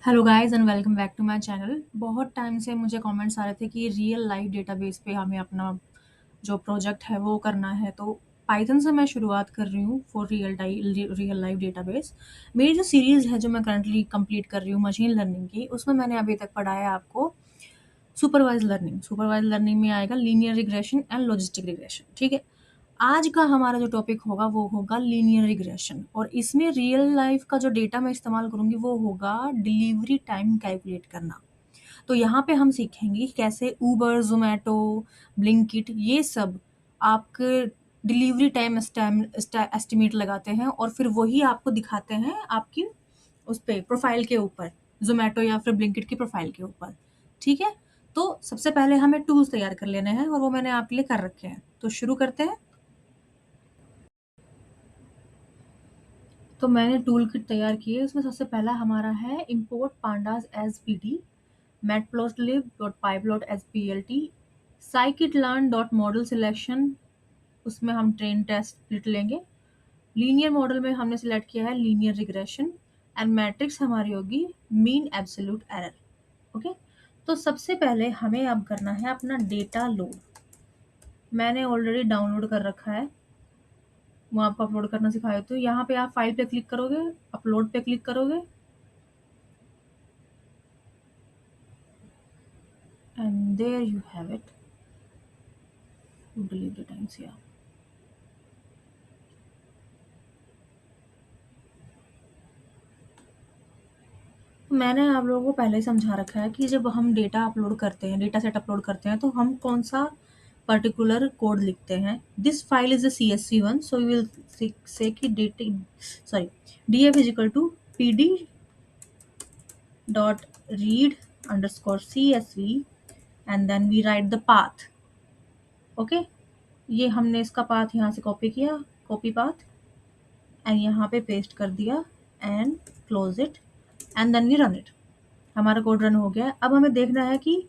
Hello guys and welcome back to my channel. बहुत time से मुझे कमेंट्स आ रहे थे कि रियल लाइफ डेटाबेस पे हमें अपना जो प्रोजेक्ट है वो करना है, तो पाइथन से मैं शुरुआत कर रही हूँ फॉर रियल लाइफ डेटाबेस। मेरी जो सीरीज़ है जो मैं करंटली कंप्लीट कर रही हूँ मशीन लर्निंग की, उसमें मैंने अभी तक पढ़ाया आपको सुपरवाइज लर्निंग में आएगा linear regression and logistic regression. ठीक है, आज का हमारा जो टॉपिक होगा वो होगा लीनियर रिग्रेशन, और इसमें रियल लाइफ का जो डेटा मैं इस्तेमाल करूंगी वो होगा डिलीवरी टाइम कैलकुलेट करना। तो यहाँ पे हम सीखेंगे कि कैसे ऊबर, जोमेटो, ब्लिंकिट ये सब आपके डिलीवरी टाइम एस्टिमेट लगाते हैं और फिर वही आपको दिखाते हैं आपकी उस पे प्रोफाइल के ऊपर, जोमेटो या फिर ब्लिंकिट की प्रोफाइल के ऊपर। ठीक है, तो सबसे पहले हमें टूल्स तैयार कर लेने हैं और वो मैंने आपके लिए कर रखे हैं, तो शुरू करते हैं। तो मैंने टूल किट तैयार की है, उसमें सबसे पहला हमारा है import pandas as pd, matplotlib.pybplot as plt, scikit-learn.model selection, उसमें हम ट्रेन टेस्ट स्प्लिट लेंगे। लीनियर मॉडल में हमने सिलेक्ट किया है लीनियर रिग्रेशन, एंड मैट्रिक्स हमारी होगी मीन एब्सोल्यूट एरर। ओके, तो सबसे पहले हमें अब करना है अपना डेटा लोड। मैंने ऑलरेडी डाउनलोड कर रखा है, वो आपको अपलोड करना सिखाया। तो यहाँ पे आप फाइल पे क्लिक करोगे, अपलोड पे क्लिक करोगे, and there you have it, to delivery times here। तो मैंने आप लोगों को पहले ही समझा रखा है कि जब हम डेटा अपलोड करते हैं, डेटा सेट अपलोड करते हैं, तो हम कौन सा पर्टिकुलर कोड लिखते हैं। This file is a CSV one, so you will say कि data, sorry, df is equal to pd dot read underscore CSV, and then we write the path. Okay, ये हमने इसका पाथ यहाँ से copy किया, copy path, and यहाँ पे paste कर दिया, and close it, and then we run it. हमारा कोड रन हो गया। अब हमें देखना है कि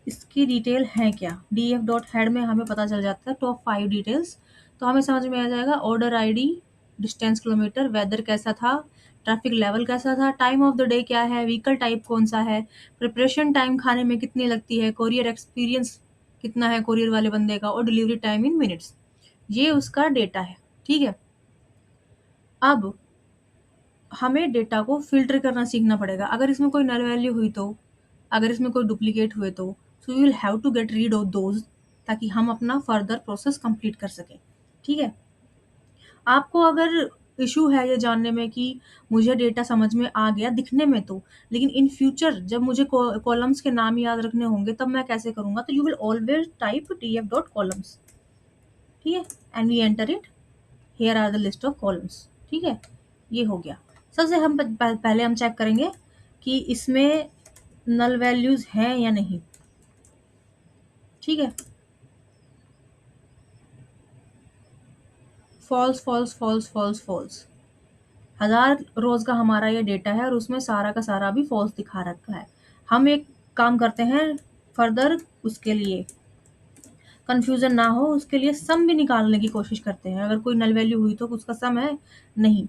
इसकी डिटेल है क्या। df डॉट हेड में हमें पता चल जाता है टॉप 5 डिटेल्स, तो हमें समझ में आ जाएगा order ID, distance kilometre, weather कैसा था, ट्रैफिक लेवल कैसा था, टाइम ऑफ द डे क्या है, व्हीकल टाइप कौन सा है, प्रिपरेशन टाइम खाने में कितनी लगती है, कोरियर एक्सपीरियंस कितना है कोरियर वाले बंदे का, और डिलीवरी टाइम इन मिनट्स। ये उसका डेटा है। ठीक है, अब हमें डेटा को फ़िल्टर करना सीखना पड़ेगा। अगर इसमें कोई नल वैल्यू हुई तो, अगर इसमें कोई डुप्लीकेट हुए तो, so we will have to get rid of those, ताकि हम अपना फर्दर प्रोसेस कंप्लीट कर सकें। ठीक है? आपको अगर इश्यू है ये जानने में कि मुझे डेटा समझ में आ गया दिखने में तो, लेकिन इन फ्यूचर जब मुझे कॉलम्स के नाम याद रखने होंगे तब मैं कैसे करूँगा? तो you will always type df dot columns. ठीक है? And we enter it, here are the list of columns. ठीक है, ये हो गया। सबसे हम पहले हम चेक करेंगे कि इसमें नल वैल्यूज हैं या नहीं। ठीक है, false false false false false. 1000 रोज का हमारा ये डेटा है और उसमें सारा का सारा भी फॉल्स दिखा रखा है। हम एक काम करते हैं फर्दर, उसके लिए कंफ्यूजन ना हो उसके लिए सम भी निकालने की कोशिश करते हैं। अगर कोई नल वैल्यू हुई तो उसका सम है, नहीं।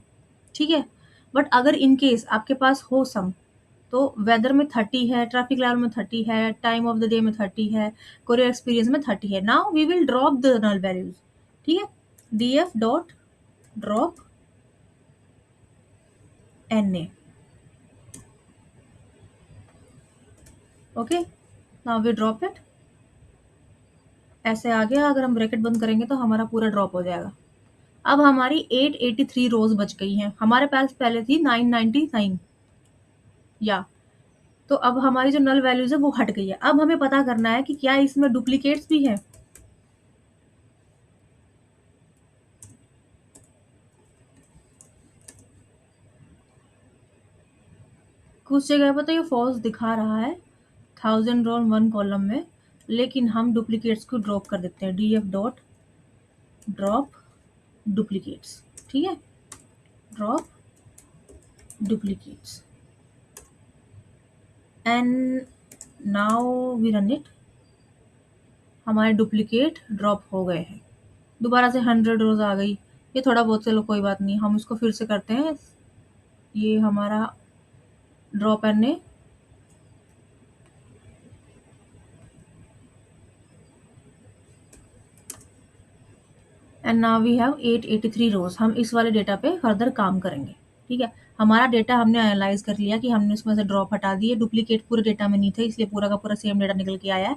ठीक है, बट अगर इन केस आपके पास हो सम, तो वेदर में 30 है, ट्रैफिक लेवल में 30 है, टाइम ऑफ द डे में 30 है, कोरियर एक्सपीरियंस में 30 है। Now we will drop the null values. ठीक है, df dot drop na। Okay, now we drop it. ऐसे आ गया। अगर हम ब्रैकेट बंद करेंगे तो हमारा पूरा ड्रॉप हो जाएगा। अब हमारी 883 रोज बच गई हैं। हमारे पास पहले थी 999, या तो अब हमारी जो नल वैल्यूज है वो हट गई है। अब हमें पता करना है कि क्या इसमें डुप्लीकेट्स भी हैं। कुछ जगह पर तो ये फॉल्स दिखा रहा है 1000 रो 1 कॉलम में, लेकिन हम डुप्लीकेट्स को ड्रॉप कर देते हैं। df dot drop duplicates. ठीक है, drop duplicates, and now we run it. हमारे डुप्लीकेट ड्रॉप हो गए हैं। दोबारा से 100 रोज आ गई। ये थोड़ा बहुत, चलो कोई बात नहीं, हम इसको फिर से करते हैं। ये हमारा ड्रॉ करने, एंड नाउ वी हैव 883 रोज। हम इस वाले डेटा पे फर्दर काम करेंगे। ठीक है, हमारा डेटा हमने एनालाइज कर लिया कि हमने उसमें से ड्रॉप हटा दिए, डुप्लीकेट पूरे डेटा में नहीं थे, इसलिए पूरा का पूरा सेम डेटा निकल के आया है।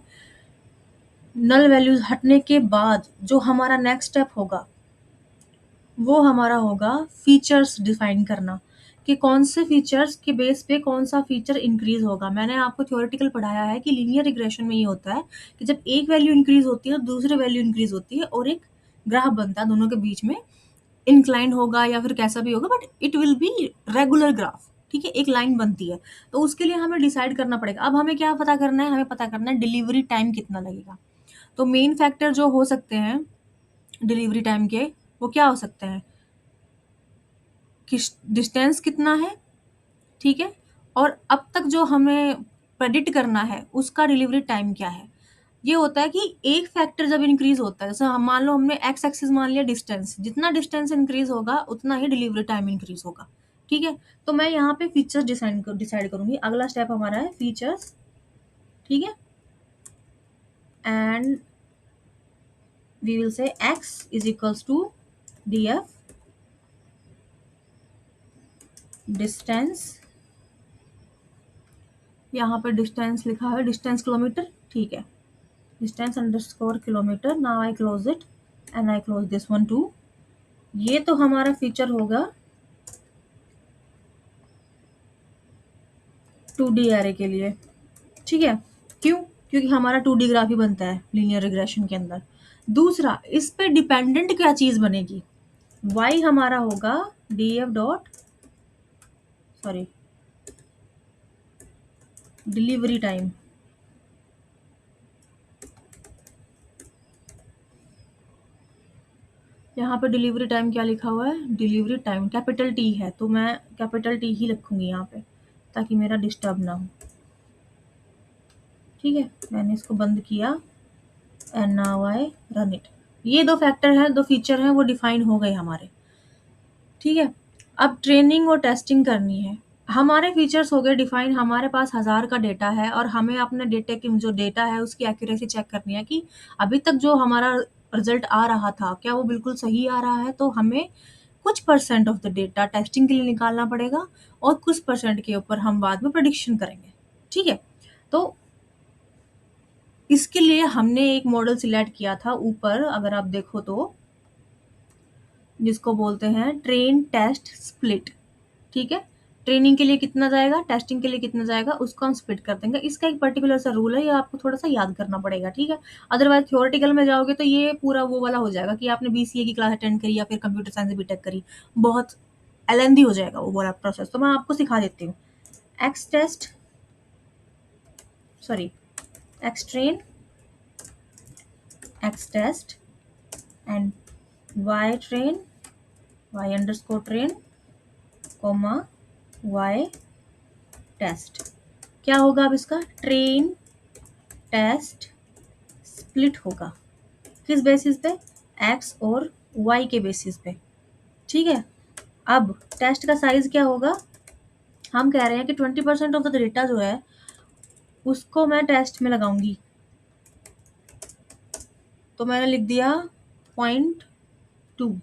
नल वैल्यूज हटने के बाद जो हमारा नेक्स्ट स्टेप होगा वो हमारा होगा फीचर्स डिफाइन करना, कि कौन से फीचर्स के बेस पे कौन सा फीचर इंक्रीज होगा। मैंने आपको थ्योरेटिकल पढ़ाया है कि लीनियर रिग्रेशन में ये होता है कि जब एक वैल्यू इंक्रीज होती है तो दूसरी वैल्यू इंक्रीज होती है और एक ग्राफ बनता है दोनों के बीच में, इंक्लाइंड होगा या फिर कैसा भी होगा, but it will be regular graph. ठीक है, एक लाइन बनती है। तो उसके लिए हमें डिसाइड करना पड़ेगा। अब हमें क्या पता करना है, हमें पता करना है डिलीवरी टाइम कितना लगेगा। तो मेन फैक्टर जो हो सकते हैं डिलीवरी टाइम के, वो क्या हो सकते हैं कि डिस्टेंस कितना है, ठीक है, और अब तक जो हमें प्रेडिक्ट करना है उसका डिलीवरी टाइम क्या है। ये होता है कि एक फैक्टर जब इंक्रीज होता है, जैसे हम मान लो हमने एक्स एक्सिस मान लिया डिस्टेंस, जितना डिस्टेंस इंक्रीज होगा उतना ही डिलीवरी टाइम इंक्रीज होगा। ठीक है, तो मैं यहाँ पे फीचर्स डिसाइड करूंगी। अगला स्टेप हमारा है फीचर्स। ठीक है, and we will say x is equals to d f distance. यहाँ पे डिस्टेंस लिखा है, डिस्टेंस किलोमीटर। ठीक है, distance underscore kilometre. Now I close it and I close this one too. ये तो हमारा फीचर होगा 2D एरे के लिए। ठीक है, क्यों? क्योंकि हमारा 2D ग्राफ ही बनता है लीनियर रिग्रेशन के अंदर। दूसरा, इस पे डिपेंडेंट क्या चीज बनेगी, y हमारा होगा df dot, sorry, delivery time. यहाँ पे डिलीवरी टाइम क्या लिखा हुआ है, डिलीवरी टाइम कैपिटल टी है, तो मैं कैपिटल टी ही लिखूंगी यहाँ पे ताकि मेरा डिस्टर्ब ना हो। ठीक है, मैंने इसको बंद किया and now I run it. ये दो फैक्टर हैं, दो फीचर हैं, वो डिफाइन हो गए हमारे। ठीक है, अब ट्रेनिंग और टेस्टिंग करनी है। हमारे फीचर्स हो गए डिफाइन, हमारे पास 1000 का डेटा है और हमें अपने डेटा की जो डेटा है उसकी एक्यूरेसी चेक करनी है कि अभी तक जो हमारा रिजल्ट आ रहा था क्या वो बिल्कुल सही आ रहा है। तो हमें कुछ percent of the data testing के लिए निकालना पड़ेगा और कुछ परसेंट के ऊपर हम बाद में प्रेडिक्शन करेंगे। ठीक है, तो इसके लिए हमने एक मॉडल सिलेक्ट किया था ऊपर, अगर आप देखो तो, जिसको बोलते हैं ट्रेन टेस्ट स्प्लिट। ठीक है, ट्रेनिंग के लिए कितना जाएगा, टेस्टिंग के लिए कितना जाएगा, उसको हम स्प्लिट कर देंगे। इसका एक पर्टिकुलर सा रूल है, ये आपको थोड़ा सा याद करना पड़ेगा। ठीक है, अदरवाइज थ्योरेटिकल में जाओगे तो ये पूरा वो वाला हो जाएगा कि आपने बीसीए की क्लास अटेंड करी या फिर कंप्यूटर साइंस बीटेक करी, बहुत एलेंदी हो जाएगा वो वाला प्रोसेस। तो मैं आपको सिखा देती हूँ। X test, sorry, x train, x test and y train, y underscore train, comma y test. क्या होगा अब इसका, ट्रेन टेस्ट स्प्लिट होगा। किस बेसिस पे, एक्स और वाई के बेसिस पे। ठीक है, अब टेस्ट का साइज क्या होगा, हम कह रहे हैं कि 20% ऑफ द डेटा जो है उसको मैं टेस्ट में लगाऊंगी। तो मैंने लिख दिया 0.2,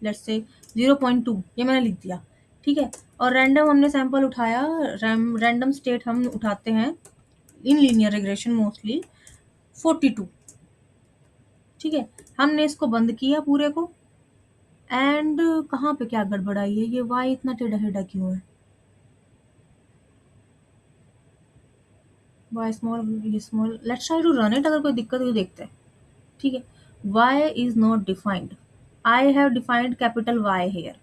लेट्स से 0.2, ये मैंने लिख दिया। ठीक है, और रैंडम हमने सैंपल उठाया, रैंडम स्टेट हम उठाते हैं इन लीनियर रिग्रेशन मोस्टली 42। ठीक है, हमने इसको बंद किया पूरे को, एंड कहाँ पे क्या गड़बड़ाई है, ये वाई इतना टेढ़ा टेढ़ा क्यों है, वाई स्मॉल, ये small. Let's try to run it, अगर कोई दिक्कत हो तो देखते हैं। ठीक है, y is not defined, I have defined capital y here.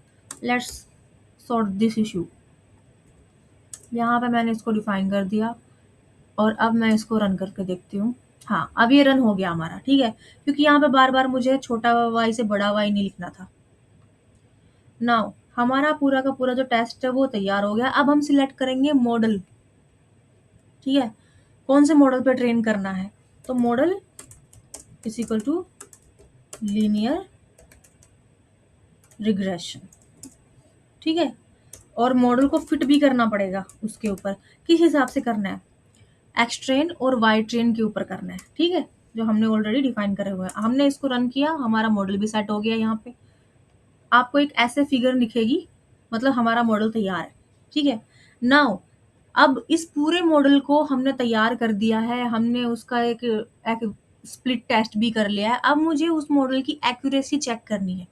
Let's sort this issue. यहाँ पे मैंने इसको डिफाइन कर दिया और अब मैं इसको रन करके देखती हूँ। हाँ, अब ये रन हो गया हमारा। ठीक है, क्योंकि यहाँ पे बार बार मुझे छोटा वाई से बड़ा वाई नहीं लिखना था। नाउ हमारा पूरा का पूरा जो टेस्ट है वो तैयार हो गया। अब हम सिलेक्ट करेंगे मॉडल। ठीक है, कौन से मॉडल पे ट्रेन करना है, तो model is equal to linear regression. ठीक है, और मॉडल को फिट भी करना पड़ेगा उसके ऊपर। किस हिसाब से करना है? एक्स ट्रेन और वाई ट्रेन के ऊपर करना है, ठीक है, जो हमने ऑलरेडी डिफाइन करे हुए हैं। हमने इसको रन किया, हमारा मॉडल भी सेट हो गया। यहाँ पे आपको एक ऐसे फिगर दिखेगी, मतलब हमारा मॉडल तैयार है, ठीक है। नाउ अब इस पूरे मॉडल को हमने तैयार कर दिया है, हमने उसका एक स्प्लिट टेस्ट भी कर लिया है। अब मुझे उस मॉडल की एक्यूरेसी चेक करनी है,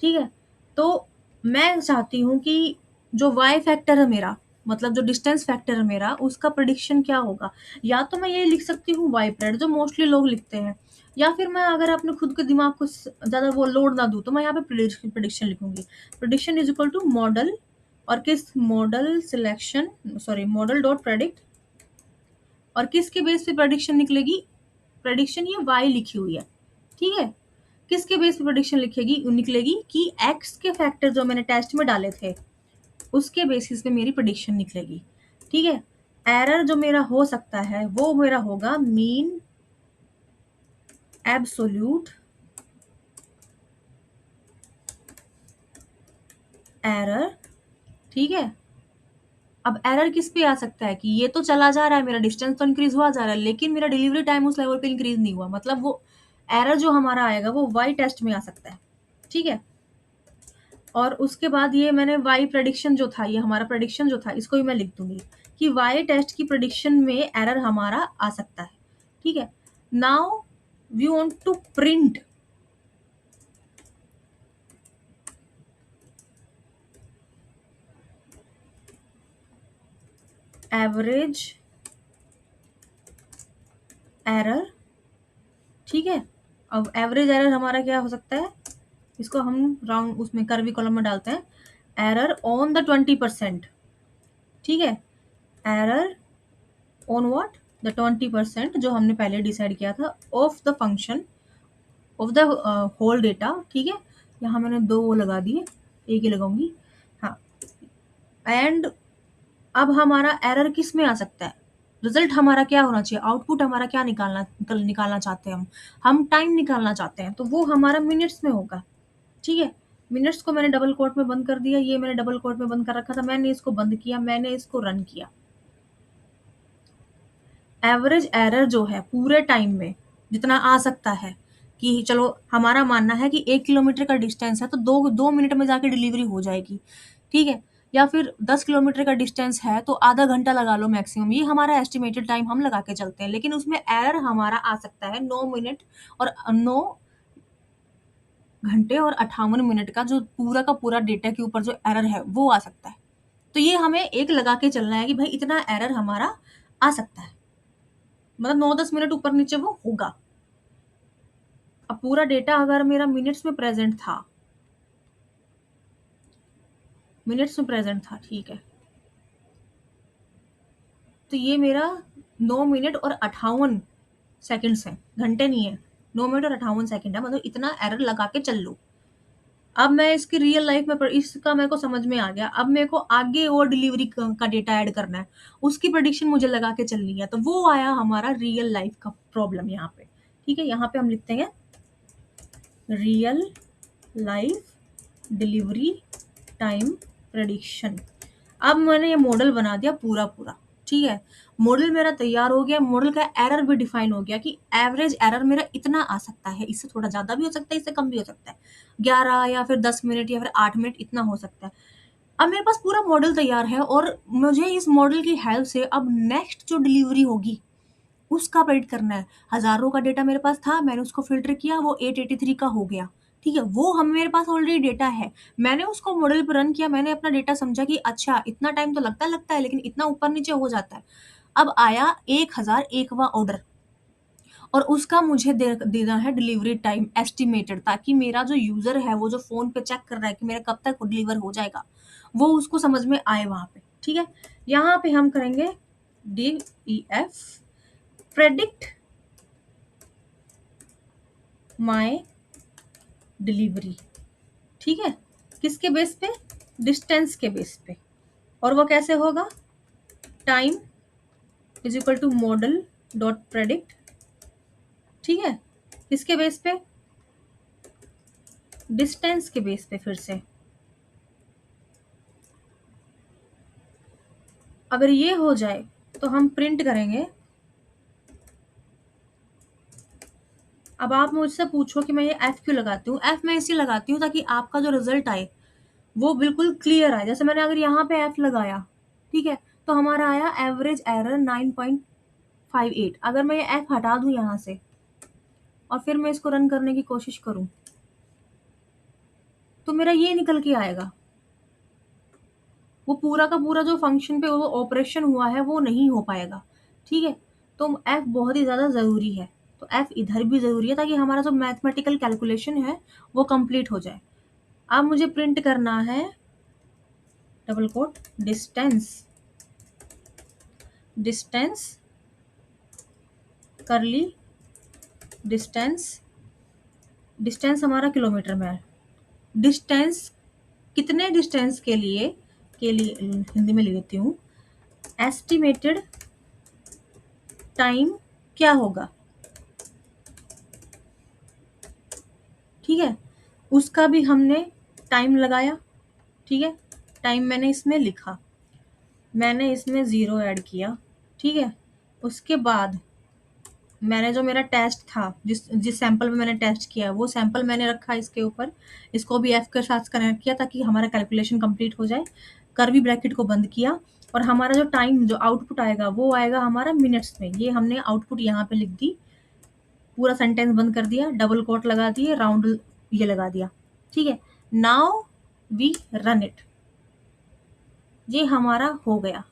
ठीक है। तो मैं चाहती हूँ कि जो वाई फैक्टर है मेरा, मतलब जो डिस्टेंस फैक्टर है मेरा, उसका प्रिडिक्शन क्या होगा। या तो मैं ये लिख सकती हूँ वाई प्रेड, जो मोस्टली लोग लिखते हैं, या फिर मैं अगर अपने खुद के दिमाग को ज़्यादा वो लोड ना दूँ तो मैं यहाँ पे प्रिडिक्शन लिखूंगी। Prediction is equal to model, और किस model selection, sorry model dot predict, और किसके बेस पे प्रेडिक्शन निकलेगी। प्रेडिक्शन ये वाई लिखी हुई है, ठीक है। किसके बेस पे प्रेडिक्शन लिखेगी निकलेगी कि एक्स के फैक्टर जो मैंने टेस्ट में डाले थे उसके बेसिस पे मेरी प्रेडिक्शन निकलेगी, ठीक है। एरर जो मेरा हो सकता है वो मेरा होगा मीन एब्सोल्यूट एरर, ठीक है। अब एरर किस पे आ सकता है कि ये तो चला जा रहा है, मेरा डिस्टेंस तो इंक्रीज हुआ जा रहा है, लेकिन मेरा डिलीवरी टाइम उस लेवल पे इंक्रीज नहीं हुआ, मतलब वो एरर जो हमारा आएगा वो वाई टेस्ट में आ सकता है, ठीक है। और उसके बाद ये मैंने वाई प्रेडिक्शन जो था, ये हमारा प्रेडिक्शन जो था, इसको भी मैं लिख दूंगी कि वाई टेस्ट की प्रेडिक्शन में एरर हमारा आ सकता है, ठीक है। Now we want to print average error, ठीक है। अब एवरेज एरर हमारा क्या हो सकता है, इसको हम राउंड उसमें कर्वी कॉलम में डालते हैं, एरर ऑन द 20%, ठीक है। एरर ऑन व्हाट, द 20% जो हमने पहले डिसाइड किया था of the function of the whole data, ठीक है। यहाँ मैंने दो वो लगा दिए, एक ही लगाऊंगी, हाँ। एंड अब हमारा एरर किस में आ सकता है, रिजल्ट हमारा क्या होना चाहिए, आउटपुट हमारा क्या निकालना चाहते हैं हम टाइम निकालना चाहते हैं, तो वो हमारा मिनट्स में होगा, ठीक है। मिनट्स को मैंने डबल कोट में बंद कर दिया, ये मैंने डबल कोट में बंद कर रखा था, मैंने इसको बंद किया, मैंने इसको रन किया। एवरेज एरर जो है पूरे टाइम में जितना आ सकता है, कि चलो हमारा मानना है कि 1 किलोमीटर का डिस्टेंस है तो 2 मिनट में जाके डिलीवरी हो जाएगी, ठीक है। या फिर 10 किलोमीटर का डिस्टेंस है तो आधा घंटा लगा लो मैक्सिमम, ये हमारा एस्टिमेटेड टाइम हम लगा के चलते हैं, लेकिन उसमें एरर हमारा आ सकता है 9 मिनट और 9 घंटे और 58 मिनट का, जो पूरा का पूरा डेटा के ऊपर जो एरर है वो आ सकता है। तो ये हमें एक लगा के चलना है कि भाई इतना एरर हमारा आ सकता है, मतलब 9-10 मिनट ऊपर नीचे वो होगा। अब पूरा डेटा अगर मेरा मिनट्स में प्रेजेंट था, मिनट्स में प्रेजेंट था, ठीक है, तो ये मेरा 9 मिनट और 58 सेकंड्स है, घंटे नहीं है, 9 मिनट और 58 सेकंड है, मतलब इतना एरर लगा के चल लो। अब मैं इसकी रियल लाइफ में इसका मेरे को समझ में आ गया, अब मेरे को आगे और डिलीवरी का डेटा ऐड करना है, उसकी प्रेडिक्शन मुझे लगा के चलनी है, तो वो आया हमारा रियल लाइफ का प्रॉब्लम यहाँ पे, ठीक है। यहाँ पे हम लिखते हैं real life delivery time prediction. अब मैंने ये मॉडल बना दिया पूरा पूरा, ठीक है। मॉडल मेरा तैयार हो गया, मॉडल का एरर भी डिफाइन हो गया कि एवरेज एरर मेरा इतना आ सकता है, इससे थोड़ा ज्यादा भी हो सकता है, इससे कम भी हो सकता है, 11 या फिर 10 मिनट या फिर 8 मिनट इतना हो सकता है। अब मेरे पास पूरा मॉडल तैयार है और मुझे इस मॉडल की हेल्प से अब नेक्स्ट जो डिलीवरी होगी उसका प्रेडिक्ट करना है। हजारों का डेटा मेरे पास था, मैंने उसको फिल्टर किया, वो 883 का हो गया, ठीक है। वो हम मेरे पास ऑलरेडी डेटा है, मैंने उसको मॉडल पर रन किया, मैंने अपना डेटा समझा कि अच्छा इतना टाइम तो लगता है, लेकिन इतना ऊपर नीचे हो जाता है। अब आया 1001वां ऑर्डर और उसका मुझे देना है डिलीवरी टाइम एस्टिमेटेड, ताकि मेरा जो यूजर है वो जो फोन पे चेक कर रहा है कि मेरा कब तक डिलीवर हो जाएगा, वो उसको समझ में आए वहां पे, ठीक है। यहाँ पे हम करेंगे DEF प्रेडिक्ट माय डिलीवरी, ठीक है। किसके बेस पे, डिस्टेंस के बेस पे, और वो कैसे होगा, time is equal to model dot predict, ठीक है। किसके बेस पे, डिस्टेंस के बेस पे, फिर से अगर ये हो जाए तो हम प्रिंट करेंगे। अब आप मुझसे पूछो कि मैं ये एफ क्यों लगाती हूँ। एफ मैं इसलिए लगाती हूँ ताकि आपका जो रिजल्ट आए वो बिल्कुल क्लियर आए। जैसे मैंने अगर यहाँ पे एफ लगाया, ठीक है, तो हमारा आया एवरेज एरर 9.58। अगर मैं ये एफ हटा दूं यहाँ से और फिर मैं इसको रन करने की कोशिश करूं तो मेरा ये निकल के आएगा। वो पूरा का पूरा जो फंक्शन पे वो ऑपरेशन हुआ है वो नहीं हो पाएगा। ठीक है, तो एफ बहुत ही ज़्यादा ज़रूरी है। तो एफ इधर भी ज़रूरी है ताकि हमारा जो मैथमेटिकल कैलकुलेशन है वो कंप्लीट हो जाए। अब मुझे प्रिंट करना है डबल कोट डिस्टेंस, डिस्टेंस करली डिस्टेंस, डिस्टेंस हमारा किलोमीटर में है। डिस्टेंस कितने डिस्टेंस के लिए हिंदी में लिख देती हूँ, एस्टिमेटेड टाइम क्या होगा। ठीक है, उसका भी हमने टाइम लगाया। ठीक है, टाइम मैंने इसमें लिखा, मैंने इसमें 0 ऐड किया। ठीक है, उसके बाद मैंने जो मेरा टेस्ट था, जिस जिस सैंपल में मैंने टेस्ट किया वो सैंपल मैंने रखा इसके ऊपर, इसको भी एफ के साथ कनेक्ट किया ताकि हमारा कैलकुलेशन कंप्लीट हो जाए। कर्ली ब्रैकेट को बंद किया और हमारा जो टाइम जो आउटपुट आएगा वो आएगा हमारा मिनट्स में। ये हमने आउटपुट यहाँ पे लिख दी, पूरा सेंटेंस बंद कर दिया, डबल कोट लगा दिए, राउंड ये लगा दिया। ठीक है, नाउ वी रन इट, ये हमारा हो गया।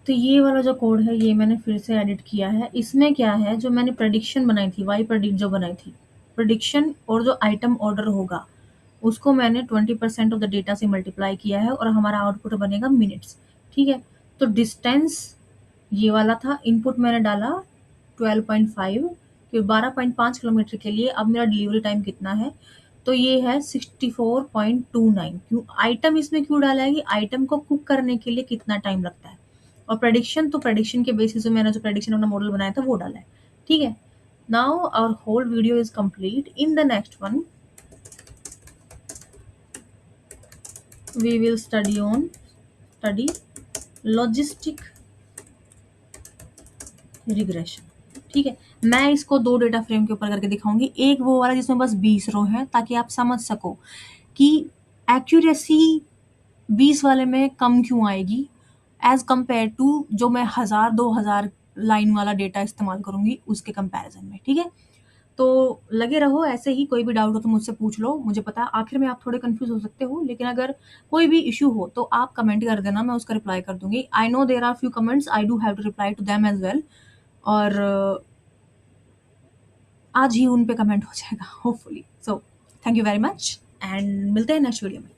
तो ये वाला जो कोड है ये मैंने फिर से एडिट किया है। इसमें क्या है, जो मैंने प्रेडिक्शन बनाई थी, वाई प्रेडिक्ट जो बनाई थी, प्रेडिक्शन और जो आइटम ऑर्डर होगा उसको मैंने 20% ऑफ द डेटा से मल्टीप्लाई किया है और हमारा आउटपुट बनेगा मिनट्स। ठीक है, तो डिस्टेंस ये वाला था, इनपुट मैंने डाला 12.5, फिर 12.5 किलोमीटर के लिए अब मेरा डिलीवरी टाइम कितना है, तो ये है 64.29। क्यों आइटम इसमें क्यों डाला है कि आइटम को कुक करने के लिए कितना टाइम लगता है। और प्रेडिक्शन, तो प्रेडिक्शन के बेसिस पे मैंने जो प्रेडिक्शन अपना मॉडल बनाया था वो डाला है। ठीक है, now our whole video is complete. In the next one we will study logistic regression. ठीक है, मैं इसको 2 डेटा फ्रेम के ऊपर करके दिखाऊंगी। एक वो वाला जिसमें बस 20 रो है ताकि आप समझ सको कि एक्यूरेसी 20 वाले में कम क्यों आएगी एज कंपेयर टू जो मैं 1000-2000 लाइन वाला डेटा इस्तेमाल करूंगी उसके कंपैरिजन में। ठीक है, तो लगे रहो ऐसे ही। कोई भी डाउट हो तो मुझसे पूछ लो, मुझे पता है आखिर में आप थोड़े कंफ्यूज हो सकते हो, लेकिन अगर कोई भी इशू हो तो आप कमेंट कर देना, मैं उसका रिप्लाई कर दूंगी। I know there are few comments, I do have to reply to them as well, और आज ही उन पे कमेंट हो जाएगा hopefully. So thank you very much and मिलते हैं नेक्स्ट वीडियो में।